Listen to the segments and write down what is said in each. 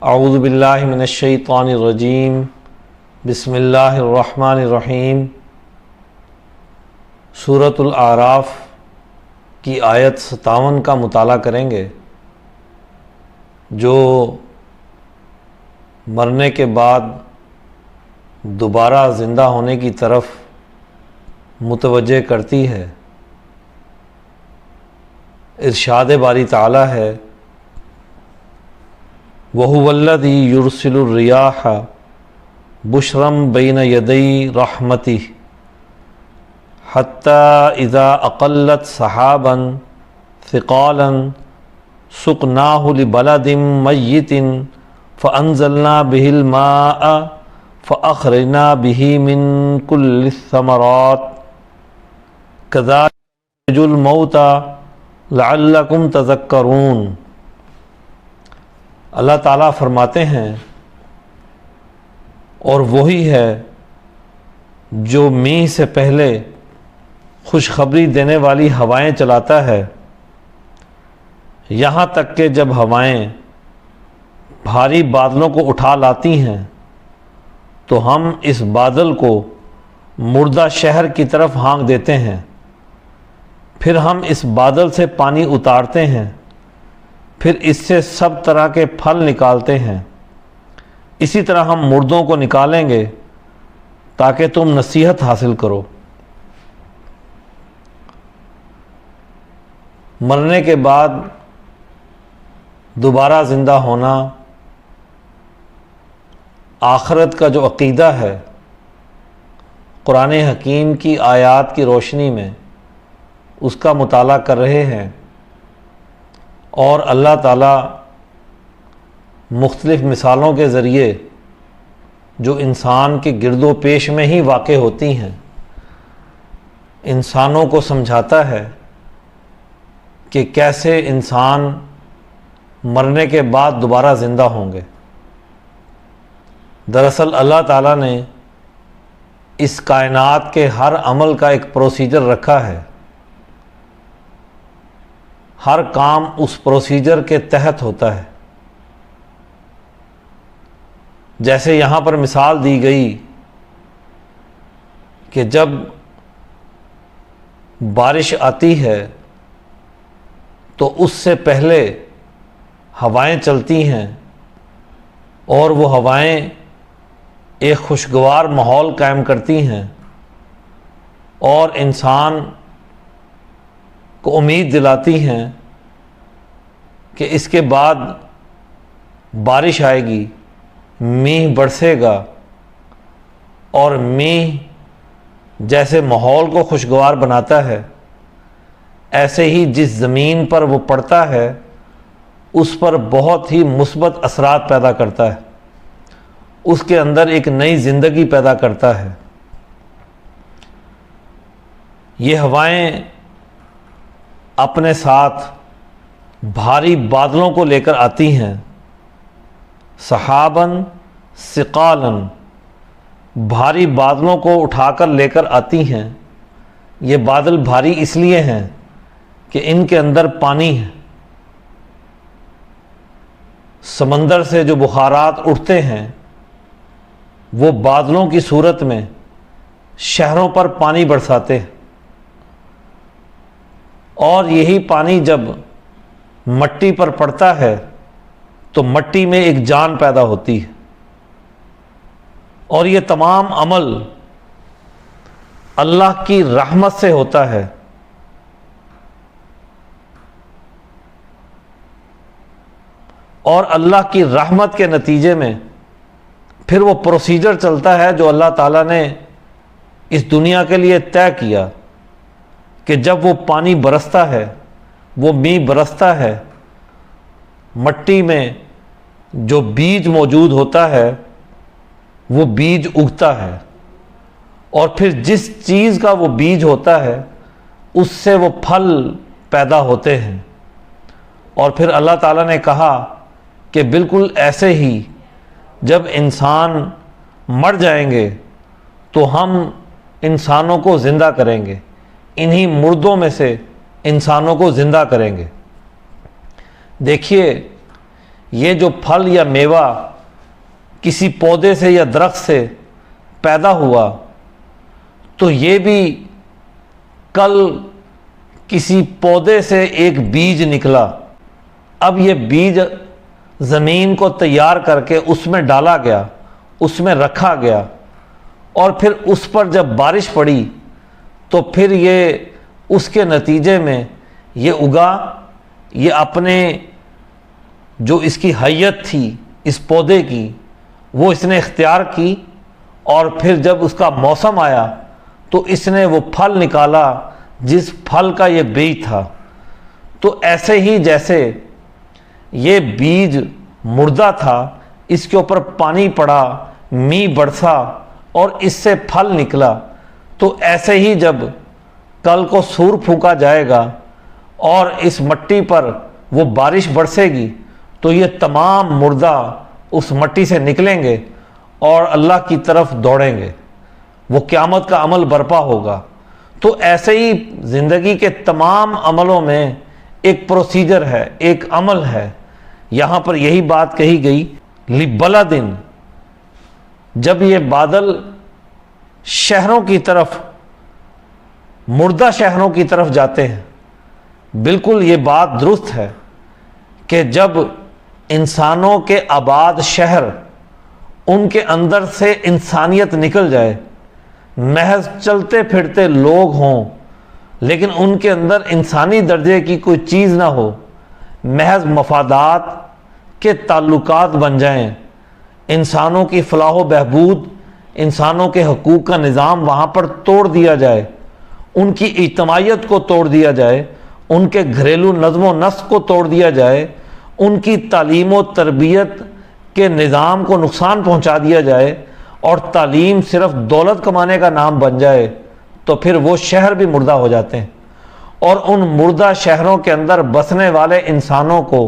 اعوذ باللہ من الشیطان الرجیم بسم اللہ الرحمن الرحیم۔ سورۃ الاعراف کی آیت 57 کا مطالعہ کریں گے، جو مرنے کے بعد دوبارہ زندہ ہونے کی طرف متوجہ کرتی ہے۔ ارشاد باری تعالی ہے، وَهُوَ الَّذِي يُرْسِلُ الرِّيَاحَ بُشْرًا بَيْنَ يَدَيْ رَحْمَتِهِ حَتَّى إِذَا أَقَلَّتْ سَحَابًا ثِقَالًا سُقْنَاهُ لِبَلَدٍ مَيِّتٍ فَأَنزَلْنَا بِهِ الْمَاءَ فَأَخْرَجْنَا بِهِ مِن كُلِّ الثَّمَرَاتِ كَذَلِكَ نُخْرِجُ الْمَوْتَى لَعَلَّكُمْ تَذَكَّرُونَ۔ اللہ تعالیٰ فرماتے ہیں، اور وہی ہے جو میگھ سے پہلے خوشخبری دینے والی ہوائیں چلاتا ہے، یہاں تک کہ جب ہوائیں بھاری بادلوں کو اٹھا لاتی ہیں تو ہم اس بادل کو مردہ شہر کی طرف ہانک دیتے ہیں، پھر ہم اس بادل سے پانی اتارتے ہیں، پھر اس سے سب طرح کے پھل نکالتے ہیں۔ اسی طرح ہم مردوں کو نکالیں گے تاکہ تم نصیحت حاصل کرو۔ مرنے کے بعد دوبارہ زندہ ہونا آخرت کا جو عقیدہ ہے، قرآن حکیم کی آیات کی روشنی میں اس کا مطالعہ کر رہے ہیں، اور اللہ تعالیٰ مختلف مثالوں کے ذریعے جو انسان کے گرد و پیش میں ہی واقع ہوتی ہیں، انسانوں کو سمجھاتا ہے کہ کیسے انسان مرنے کے بعد دوبارہ زندہ ہوں گے۔ دراصل اللہ تعالیٰ نے اس کائنات کے ہر عمل کا ایک پروسیجر رکھا ہے، ہر کام اس پروسیجر کے تحت ہوتا ہے۔ جیسے یہاں پر مثال دی گئی کہ جب بارش آتی ہے تو اس سے پہلے ہوائیں چلتی ہیں، اور وہ ہوائیں ایک خوشگوار ماحول قائم کرتی ہیں اور انسان کو امید دلاتی ہیں کہ اس کے بعد بارش آئے گی، میگھ برسے گا، اور میگھ جیسے ماحول کو خوشگوار بناتا ہے، ایسے ہی جس زمین پر وہ پڑتا ہے اس پر بہت ہی مثبت اثرات پیدا کرتا ہے، اس کے اندر ایک نئی زندگی پیدا کرتا ہے۔ یہ ہوائیں اپنے ساتھ بھاری بادلوں کو لے کر آتی ہیں، سحاباً ثقالاً، بھاری بادلوں کو اٹھا کر لے کر آتی ہیں۔ یہ بادل بھاری اس لیے ہیں کہ ان کے اندر پانی ہے۔ سمندر سے جو بخارات اٹھتے ہیں وہ بادلوں کی صورت میں شہروں پر پانی برساتے ہیں، اور یہی پانی جب مٹی پر پڑتا ہے تو مٹی میں ایک جان پیدا ہوتی ہے، اور یہ تمام عمل اللہ کی رحمت سے ہوتا ہے۔ اور اللہ کی رحمت کے نتیجے میں پھر وہ پروسیجر چلتا ہے جو اللہ تعالیٰ نے اس دنیا کے لیے طے کیا، کہ جب وہ پانی برستا ہے، وہ میگھ برستا ہے، مٹی میں جو بیج موجود ہوتا ہے وہ بیج اگتا ہے، اور پھر جس چیز کا وہ بیج ہوتا ہے اس سے وہ پھل پیدا ہوتے ہیں۔ اور پھر اللہ تعالیٰ نے کہا کہ بالکل ایسے ہی جب انسان مر جائیں گے تو ہم انسانوں کو زندہ کریں گے، انہی مردوں میں سے انسانوں کو زندہ کریں گے۔ دیکھیے یہ جو پھل یا میوہ کسی پودے سے یا درخت سے پیدا ہوا تو یہ بھی کل کسی پودے سے ایک بیج نکلا. اب یہ بیج زمین کو تیار کر کے اس میں ڈالا گیا، اس میں رکھا گیا، اور پھر اس پر جب بارش پڑی تو پھر یہ اس کے نتیجے میں یہ اگا. یہ اپنے جو اس کی حیت تھی اس پودے کی وہ اس نے اختیار کی، اور پھر جب اس کا موسم آیا تو اس نے وہ پھل نکالا جس پھل کا یہ بیج تھا. تو ایسے ہی جیسے یہ بیج مردہ تھا، اس کے اوپر پانی پڑا، میਂਹ برسا اور اس سے پھل نکلا، تو ایسے ہی جب کل کو سور پھونکا جائے گا اور اس مٹی پر وہ بارش برسے گی تو یہ تمام مردہ اس مٹی سے نکلیں گے اور اللہ کی طرف دوڑیں گے، وہ قیامت کا عمل برپا ہوگا. تو ایسے ہی زندگی کے تمام عملوں میں ایک پروسیجر ہے، ایک عمل ہے. یہاں پر یہی بات کہی گئی لِبَلَدٍ، جب یہ بادل شہروں کی طرف، مردہ شہروں کی طرف جاتے ہیں. بالکل یہ بات درست ہے کہ جب انسانوں کے آباد شہر، ان کے اندر سے انسانیت نکل جائے، محض چلتے پھرتے لوگ ہوں لیکن ان کے اندر انسانی درجے کی کوئی چیز نہ ہو، محض مفادات کے تعلقات بن جائیں، انسانوں کی فلاح و بہبود، انسانوں کے حقوق کا نظام وہاں پر توڑ دیا جائے، ان کی اجتماعیت کو توڑ دیا جائے، ان کے گھریلو نظم و نسق کو توڑ دیا جائے، ان کی تعلیم و تربیت کے نظام کو نقصان پہنچا دیا جائے، اور تعلیم صرف دولت کمانے کا نام بن جائے، تو پھر وہ شہر بھی مردہ ہو جاتے ہیں. اور ان مردہ شہروں کے اندر بسنے والے انسانوں کو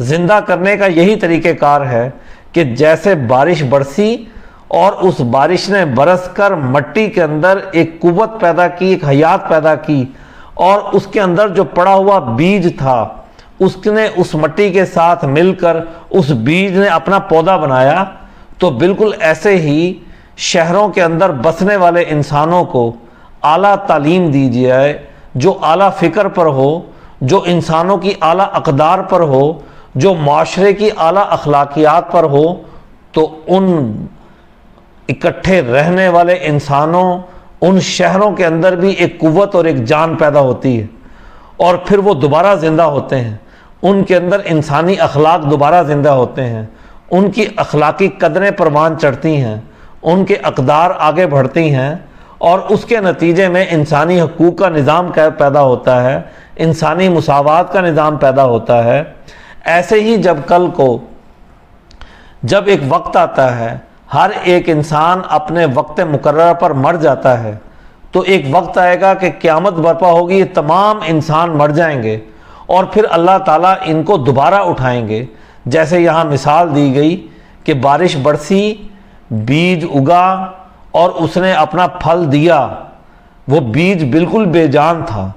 زندہ کرنے کا یہی طریقہ کار ہے کہ جیسے بارش برسی اور اس بارش نے برس کر مٹی کے اندر ایک قوت پیدا کی، ایک حیات پیدا کی، اور اس کے اندر جو پڑا ہوا بیج تھا اس نے اس مٹی کے ساتھ مل کر اس بیج نے اپنا پودا بنایا. تو بالکل ایسے ہی شہروں کے اندر بسنے والے انسانوں کو اعلیٰ تعلیم دی جائے، جو اعلیٰ فکر پر ہو، جو انسانوں کی اعلیٰ اقدار پر ہو، جو معاشرے کی اعلیٰ اخلاقیات پر ہو، تو ان اکٹھے رہنے والے انسانوں، ان شہروں کے اندر بھی ایک قوت اور ایک جان پیدا ہوتی ہے، اور پھر وہ دوبارہ زندہ ہوتے ہیں. ان کے اندر انسانی اخلاق دوبارہ زندہ ہوتے ہیں، ان کی اخلاقی قدریں پروان چڑھتی ہیں، ان کے اقدار آگے بڑھتی ہیں، اور اس کے نتیجے میں انسانی حقوق کا نظام پیدا ہوتا ہے، انسانی مساوات کا نظام پیدا ہوتا ہے. ایسے ہی جب کل کو جب ایک وقت آتا ہے، ہر ایک انسان اپنے وقت مقررہ پر مر جاتا ہے، تو ایک وقت آئے گا کہ قیامت برپا ہوگی، یہ تمام انسان مر جائیں گے، اور پھر اللہ تعالیٰ ان کو دوبارہ اٹھائیں گے. جیسے یہاں مثال دی گئی کہ بارش برسی، بیج اگا اور اس نے اپنا پھل دیا، وہ بیج بالکل بے جان تھا.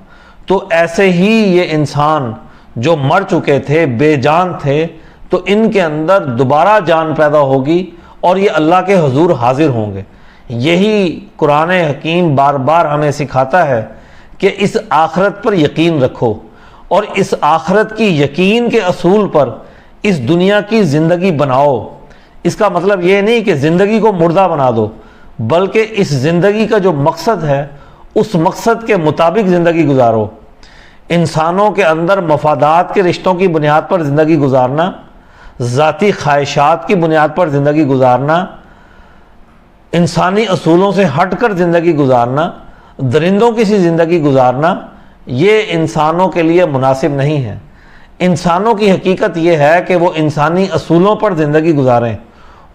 تو ایسے ہی یہ انسان جو مر چکے تھے، بے جان تھے، تو ان کے اندر دوبارہ جان پیدا ہوگی اور یہ اللہ کے حضور حاضر ہوں گے. یہی قرآن حکیم بار بار ہمیں سکھاتا ہے کہ اس آخرت پر یقین رکھو، اور اس آخرت کی یقین کے اصول پر اس دنیا کی زندگی بناؤ. اس کا مطلب یہ نہیں کہ زندگی کو مردہ بنا دو، بلکہ اس زندگی کا جو مقصد ہے اس مقصد کے مطابق زندگی گزارو. انسانوں کے اندر مفادات کے رشتوں کی بنیاد پر زندگی گزارنا، ذاتی خواہشات کی بنیاد پر زندگی گزارنا، انسانی اصولوں سے ہٹ کر زندگی گزارنا، درندوں کی سی زندگی گزارنا، یہ انسانوں کے لیے مناسب نہیں ہے. انسانوں کی حقیقت یہ ہے کہ وہ انسانی اصولوں پر زندگی گزاریں.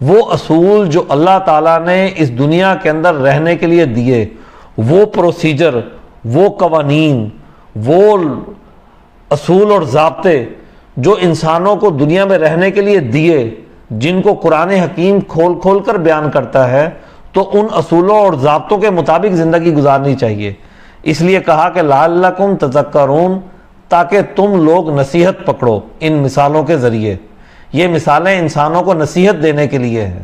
وہ اصول جو اللہ تعالیٰ نے اس دنیا کے اندر رہنے کے لیے دیے، وہ پروسیجر، وہ قوانین، وہ اصول اور ضابطے جو انسانوں کو دنیا میں رہنے کے لیے دیے، جن کو قرآن حکیم کھول کھول کر بیان کرتا ہے، تو ان اصولوں اور ضابطوں کے مطابق زندگی گزارنی چاہیے. اس لیے کہا کہ لعلکم تذکرون، تاکہ تم لوگ نصیحت پکڑو ان مثالوں کے ذریعے. یہ مثالیں انسانوں کو نصیحت دینے کے لیے ہیں۔